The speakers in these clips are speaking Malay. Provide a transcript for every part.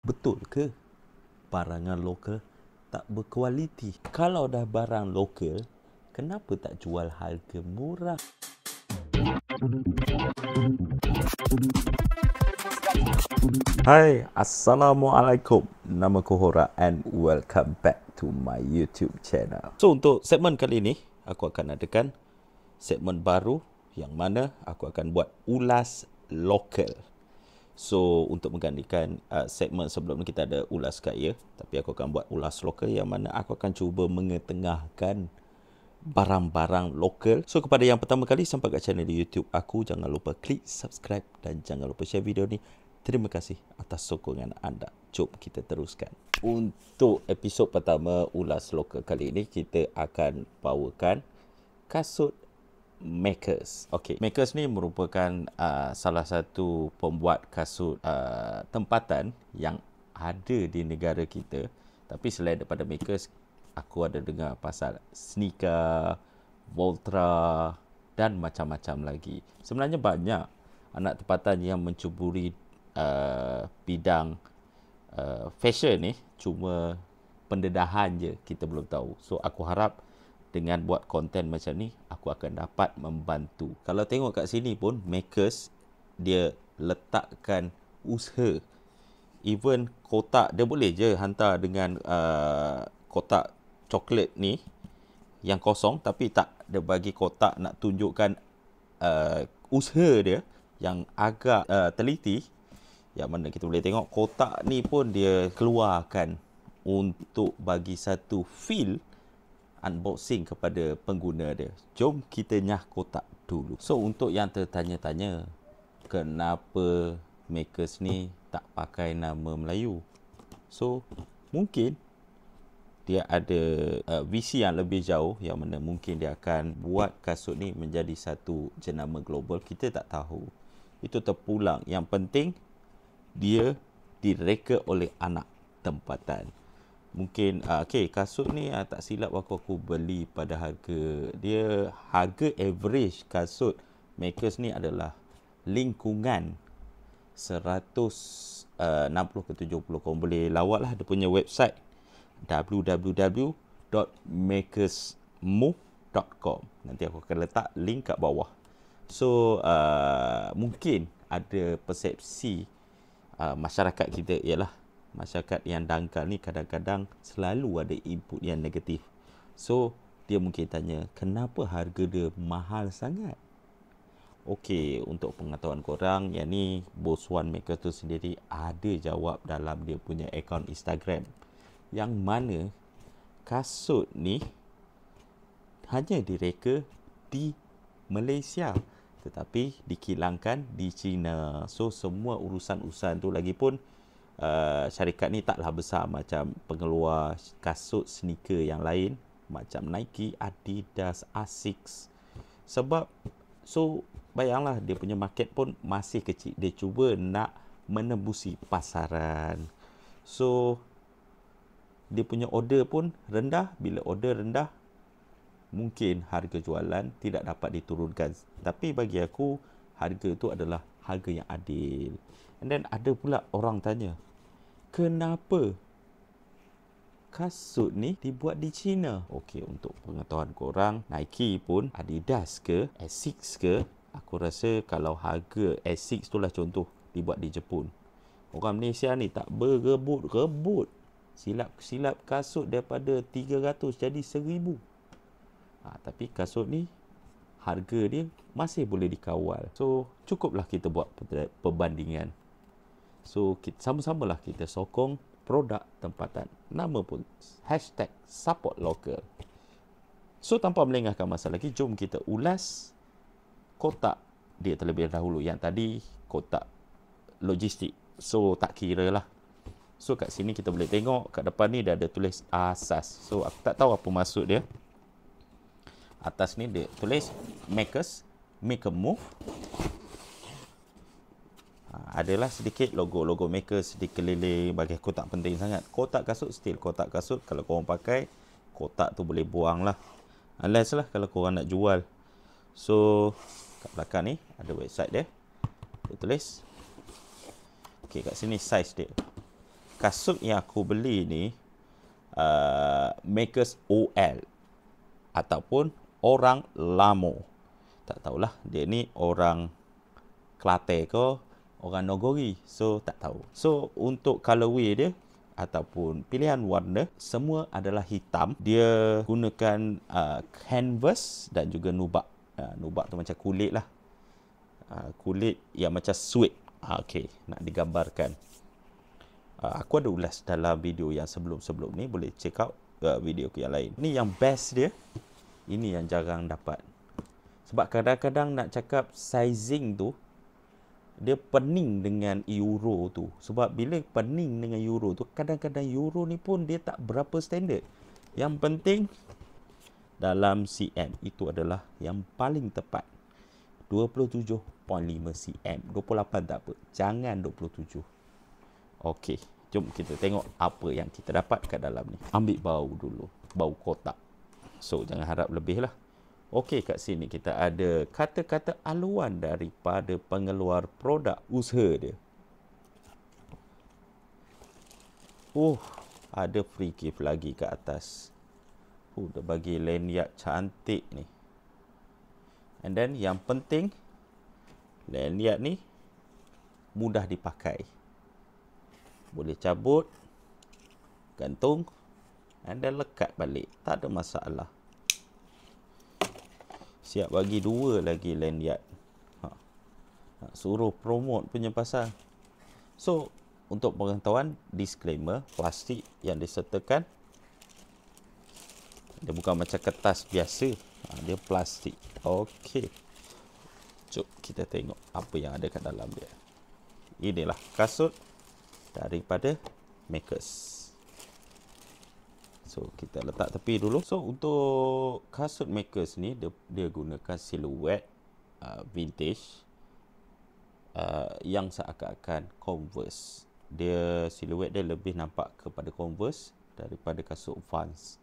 Betul ke barangan lokal tak berkualiti? Kalau dah barang lokal, kenapa tak jual harga murah? Hai, Assalamualaikum. Nama aku Hora and welcome back to my YouTube channel. So, untuk segmen kali ini, aku akan adakan segmen baru yang mana aku akan buat ulas lokal. So, untuk menggantikan segmen sebelum ni kita ada ulas kaya, tapi aku akan buat ulas lokal yang mana aku akan cuba mengetengahkan barang-barang lokal. So, kepada yang pertama kali sampai kat channel di YouTube aku, jangan lupa klik subscribe dan jangan lupa share video ni. Terima kasih atas sokongan anda. Jom kita teruskan. Untuk episod pertama ulas lokal kali ini, kita akan bawakan kasut Makers. Okey, Makers ni merupakan salah satu pembuat kasut tempatan yang ada di negara kita. Tapi selain daripada Makers, aku ada dengar pasal Sneaker, Voltra dan macam-macam lagi. Sebenarnya banyak anak tempatan yang mencuburi bidang fashion ni, cuma pendedahan je kita belum tahu. So aku harap dengan buat konten macam ni, aku akan dapat membantu. Kalau tengok kat sini pun, Makers, dia letakkan usaha. Even kotak, dia boleh je hantar dengan kotak coklat ni, yang kosong, tapi tak, dia bagi kotak nak tunjukkan usaha dia yang agak teliti. Yang mana kita boleh tengok kotak ni pun dia keluarkan untuk bagi satu feel unboxing kepada pengguna dia. Jom kita nyah kotak dulu. So, untuk yang tertanya-tanya, kenapa Makers ni tak pakai nama Melayu? So, mungkin dia ada visi yang lebih jauh, yang mana mungkin dia akan buat kasut ni menjadi satu jenama global. Kita tak tahu. Itu terpulang. Yang penting, dia direka oleh anak tempatan. Mungkin kasut ni tak silap aku beli pada harga average kasut Makers ni adalah lingkungan 160 ke 70. Korang boleh lawat lah dia punya website www.makersmove.com. Nanti aku akan letak link kat bawah. So mungkin ada persepsi masyarakat kita, ialah masyarakat yang dangkal ni kadang-kadang selalu ada input yang negatif. So, dia mungkin tanya, kenapa harga dia mahal sangat? Okey, untuk pengetahuan korang, yang ni Bos Wan Maker tu sendiri ada jawab dalam dia punya akaun Instagram. Yang mana kasut ni hanya direka di Malaysia, tetapi dikilangkan di China. So, semua urusan-urusan tu, lagipun syarikat ni taklah besar macam pengeluar kasut sneaker yang lain macam Nike, Adidas, Asics. Sebab, so bayanglah dia punya market pun masih kecil. Dia cuba nak menembusi pasaran. So, dia punya order pun rendah. Bila order rendah, mungkin harga jualan tidak dapat diturunkan. Tapi bagi aku, harga tu adalah harga yang adil. And then ada pula orang tanya, kenapa kasut ni dibuat di China? Okey, untuk pengetahuan korang, Nike pun, Adidas ke, Asics ke, aku rasa kalau harga Asics tu lah contoh, dibuat di Jepun. Orang Malaysia ni tak berebut-rebut. Silap-silap kasut daripada 300 jadi 1000. Tapi kasut ni harga dia masih boleh dikawal. So, cukuplah kita buat perbandingan. So, sama-samalah kita sokong produk tempatan. Nama pun #support_local. So, tanpa melengahkan masa lagi, jom kita ulas kotak dia terlebih dahulu. Yang tadi kotak logistik. So, tak kira lah. So, kat sini kita boleh tengok kat depan ni dia ada tulis asas. So, aku tak tahu apa maksud dia. Atas ni dia tulis Makers, Make a Move. Adalah sedikit logo Makers di keliling, bagi aku tak penting sangat. Kotak kasut still kotak kasut. Kalau korang pakai, kotak tu boleh buang lah. Unless lah kalau korang nak jual. So, kat belakang ni ada website dia. Dia tulis. Okey, kat sini size dia. kasut yang aku beli ni Makers OL ataupun orang Lamo. Tak tahulah dia ni orang Kelantan ke orang Nogori. So tak tahu. So untuk colorway dia ataupun pilihan warna semua adalah hitam. Dia gunakan canvas dan juga nubak. Nubak tu macam kulit lah. Kulit yang macam suede. Okey, nak digambarkan. Aku ada ulas dalam video yang sebelum-sebelum ni. Boleh check out video yang lain. Ni yang best dia. Ini yang jarang dapat. Sebab kadang-kadang nak cakap sizing tu, dia pening dengan euro tu. Sebab bila pening dengan euro tu, kadang-kadang euro ni pun dia tak berapa standard. Yang penting dalam cm itu adalah yang paling tepat. 27.5 cm. 28 tak apa. Jangan 27. Okey, jom kita tengok apa yang kita dapat kat dalam ni. Ambil bau dulu. Bau kotak. So, jangan harap lebih lah. Okey, kat sini kita ada kata-kata aluan daripada pengeluar produk usaha dia. Ada free gift lagi kat atas. Dah bagi lanyard cantik ni. And then yang penting, lanyard ni mudah dipakai. Boleh cabut, gantung, and then lekat balik. Tak ada masalah. Siap bagi 2 lagi lanyard. Nak suruh promote punya pasal. So, untuk pengetahuan, disclaimer, plastik yang disertakan, dia bukan macam kertas biasa. Dia plastik. Okey. Jom kita tengok apa yang ada kat dalam dia. Inilah kasut daripada Makers. So, kita letak tepi dulu. So, untuk kasut Makers ni, dia gunakan siluet vintage yang seakan-akan Converse. Siluet dia lebih nampak kepada Converse daripada kasut Vans.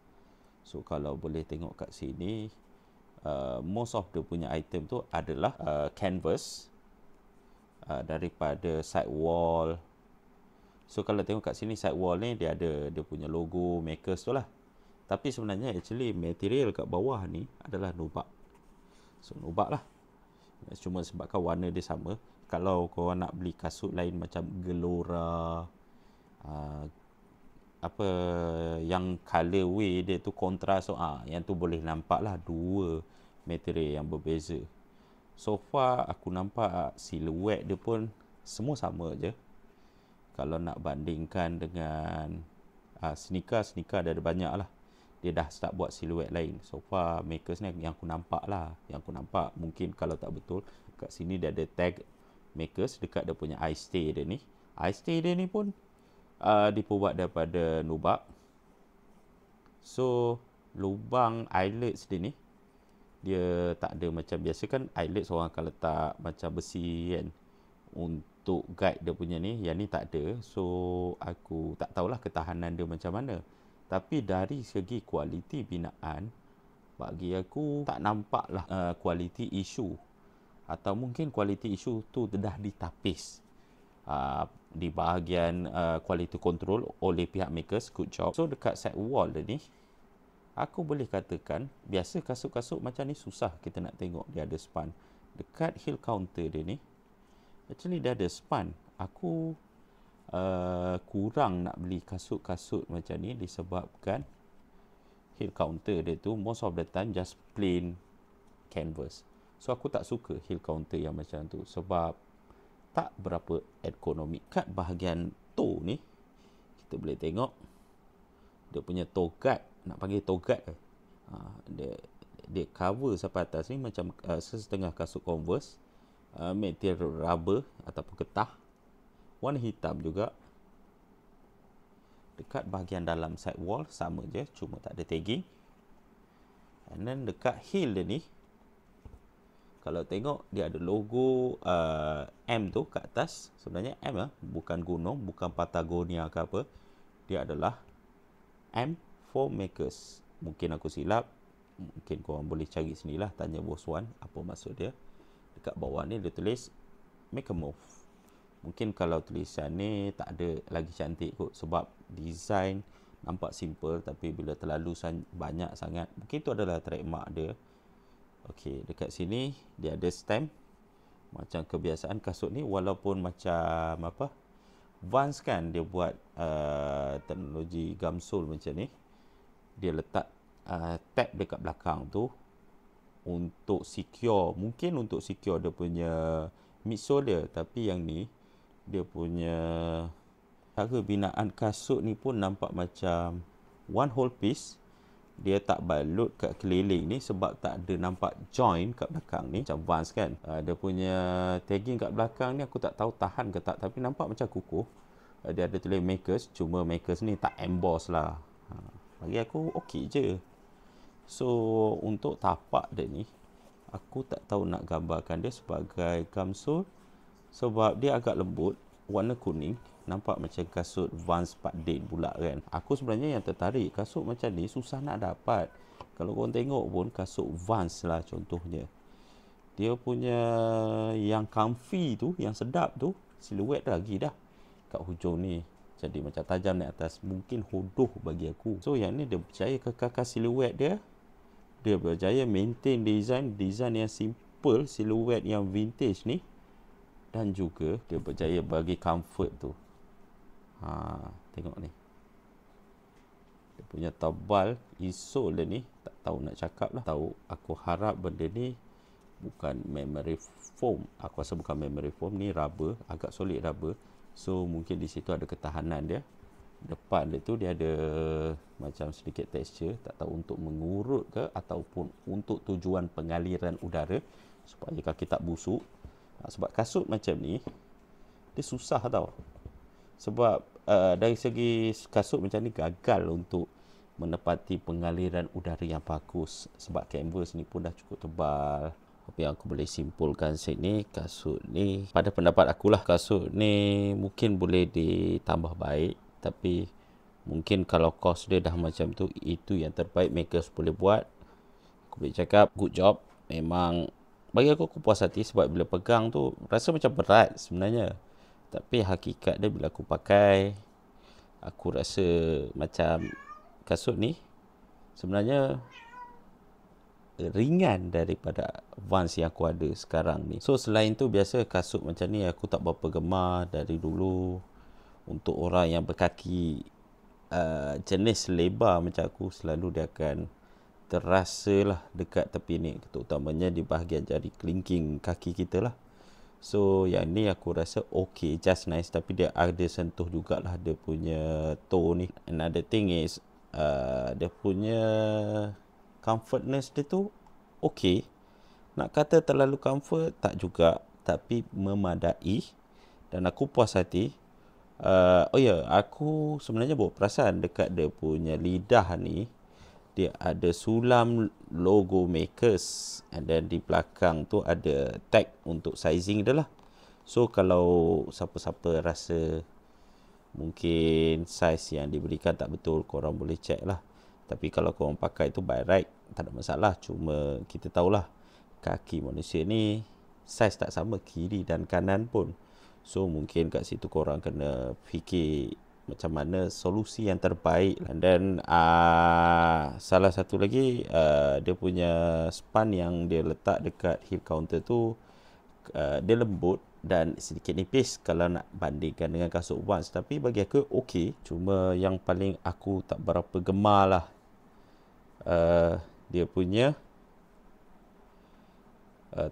So, kalau boleh tengok kat sini, most of dia punya item tu adalah canvas daripada sidewall. So, kalau tengok kat sini sidewall ni, dia ada dia punya logo Makers tu lah. Tapi sebenarnya actually material kat bawah ni adalah nubak. So, nubak lah. Cuma sebabkan warna dia sama. Kalau korang nak beli kasut lain macam Gelora, apa yang colorway dia tu kontras, so yang tu boleh nampak lah 2 material yang berbeza. So far aku nampak siluet dia pun semua sama je. Kalau nak bandingkan dengan sneaker ada banyak lah. Dia dah start buat siluet lain. So far Makers ni yang aku nampak lah. Yang aku nampak, mungkin kalau tak betul, kat sini dia ada tag Makers dekat dia punya eye stay dia ni. Eye stay dia ni pun dibuat daripada nubak. So lubang eyelets dia ni, dia tak ada macam biasa kan eyelets orang akan letak macam besi kan untuk guide dia punya ni. Yang ni tak ada. So aku tak tahulah ketahanan dia macam mana. Tapi dari segi kualiti binaan, bagi aku tak nampak lah kualiti issue. Atau mungkin kualiti issue tu dah ditapis di bahagian quality control oleh pihak Makers. Good job. So dekat side wall dia ni, aku boleh katakan biasa kasut-kasut macam ni susah kita nak tengok dia ada span. Dekat heel counter dia ni, actually dia ada span. Aku kurang nak beli kasut-kasut macam ni disebabkan heel counter dia tu most of the time just plain canvas. So aku tak suka heel counter yang macam tu sebab tak berapa ekonomi. Kat bahagian toe ni, kita boleh tengok dia punya toe guard, nak panggil toe guard ke? Dia cover sampai atas ni macam setengah kasut Converse, material rubber ataupun getah, warna hitam juga. Dekat bahagian dalam side wall sama je, cuma tak ada tagging. And then dekat heel dia ni, kalau tengok dia ada logo M tu kat atas. Sebenarnya M lah, bukan gunung, bukan Patagonia ke apa. Dia adalah M for Makers. Mungkin aku silap, mungkin korang boleh cari sendirilah, tanya Bos Wan apa maksud dia. Dekat bawah ni dia tulis Make a Move. Mungkin kalau tulisan ni tak ada lagi cantik kot, sebab design nampak simple tapi bila terlalu banyak sangat, mungkin tu adalah trademark dia. Okey, dekat sini dia ada stamp. Macam kebiasaan kasut ni, walaupun macam apa, Vans kan dia buat teknologi gum sole macam ni, dia letak tab dekat belakang tu untuk secure, mungkin untuk secure dia punya midsole dia. Tapi yang ni dia punya cara binaan kasut ni pun nampak macam one whole piece. Dia tak balut kat keliling ni sebab tak ada nampak join kat belakang ni macam Vans kan. Dia punya tagging kat belakang ni aku tak tahu tahan ke tak, tapi nampak macam kukuh. Dia ada tulis Makers, cuma Makers ni tak emboss lah. Bagi aku okey je. So untuk tapak dia ni, aku tak tahu nak gambarkan dia sebagai gum sole sebab dia agak lembut, warna kuning, nampak macam kasut Vans Padding pula kan. Aku sebenarnya yang tertarik, kasut macam ni susah nak dapat. Kalau korang tengok pun kasut Vans lah contohnya, dia punya yang comfy tu, yang sedap tu, siluet lagi dah kat hujung ni, jadi macam tajam naik atas, mungkin hodoh bagi aku. So yang ni dia berjaya kekalkan siluet dia, dia berjaya maintain design yang simple, siluet yang vintage ni, dan juga dia berjaya bagi comfort tu. Tengok ni, dia punya tebal insole dia ni, tak tahu nak cakap lah. Aku harap benda ni bukan memory foam. Aku rasa bukan memory foam, ni rubber, agak solid rubber. So mungkin di situ ada ketahanan dia. Depan dia tu dia ada macam sedikit tekstur, tak tahu untuk mengurut ke ataupun untuk tujuan pengaliran udara supaya kaki tak busuk. Sebab kasut macam ni dia susah tau. Sebab dari segi kasut macam ni gagal untuk menepati pengaliran udara yang bagus, sebab canvas ni pun dah cukup tebal. Apa yang aku boleh simpulkan sini, kasut ni pada pendapat akulah, kasut ni mungkin boleh ditambah baik, tapi mungkin kalau kos dia dah macam tu, itu yang terbaik Makers boleh buat. Aku boleh cakap good job. Memang bagi aku puas hati sebab bila pegang tu rasa macam berat sebenarnya, tapi hakikat dia bila aku pakai, aku rasa macam kasut ni sebenarnya ringan daripada Vans yang aku ada sekarang ni. So selain tu, biasa kasut macam ni aku tak berapa gemar dari dulu. Untuk orang yang berkaki jenis lebar macam aku, selalu dia akan terasa lah dekat tepi ni, terutamanya di bahagian jari kelingking kaki kita lah. So yang ni aku rasa okay, just nice, tapi dia ada sentuh jugalah dia punya toe ni. Another thing is dia punya comfortness dia tu okay. Nak kata terlalu comfort tak juga, tapi memadai dan aku puas hati. Aku sebenarnya baru perasan dekat dia punya lidah ni, dia ada sulam logo Makers, and then di belakang tu ada tag untuk sizing dia lah. So kalau siapa-siapa rasa mungkin size yang diberikan tak betul, korang boleh check lah. Tapi kalau korang pakai tu by right, tak ada masalah. Cuma kita tahulah kaki manusia ni saiz tak sama kiri dan kanan pun. So mungkin kat situ korang kena fikir macam mana solusi yang terbaik. Dan salah satu lagi, dia punya span yang dia letak dekat heel counter tu, dia lembut dan sedikit nipis kalau nak bandingkan dengan kasut Vans. Tapi bagi aku okey. Cuma yang paling aku tak berapa gemar lah, dia punya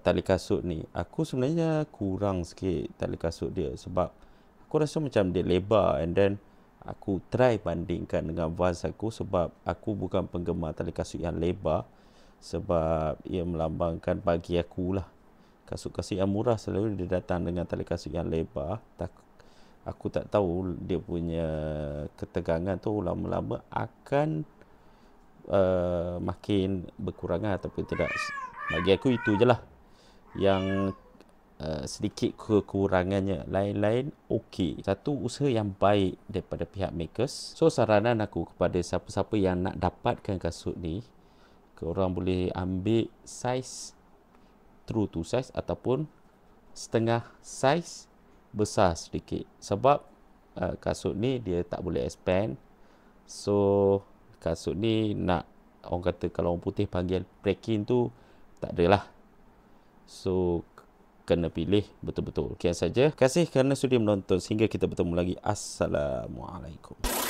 tali kasut ni. Aku sebenarnya kurang sikit tali kasut dia, sebab aku rasa macam dia lebar, and then aku try bandingkan dengan Vans aku, sebab aku bukan penggemar tali kasut yang lebar, sebab ia melambangkan bagi aku lah, kasut-kasut yang murah selalu dia datang dengan tali kasut yang lebar. Aku tak tahu dia punya ketegangan tu lama-lama akan makin berkurangan ataupun tidak. Bagi aku itu je lah yang sedikit kekurangannya. Lain-lain okey. Satu usaha yang baik daripada pihak Makers. So saranan aku kepada siapa-siapa yang nak dapatkan kasut ni, korang boleh ambil size true to size ataupun setengah size besar sedikit. Sebab kasut ni dia tak boleh expand. So kasut ni nak, orang kata kalau orang putih panggil break-in tu, tak adalah. So kena pilih betul-betul. Sekian saja. Terima kasih kerana sudi menonton. Sehingga kita bertemu lagi. Assalamualaikum.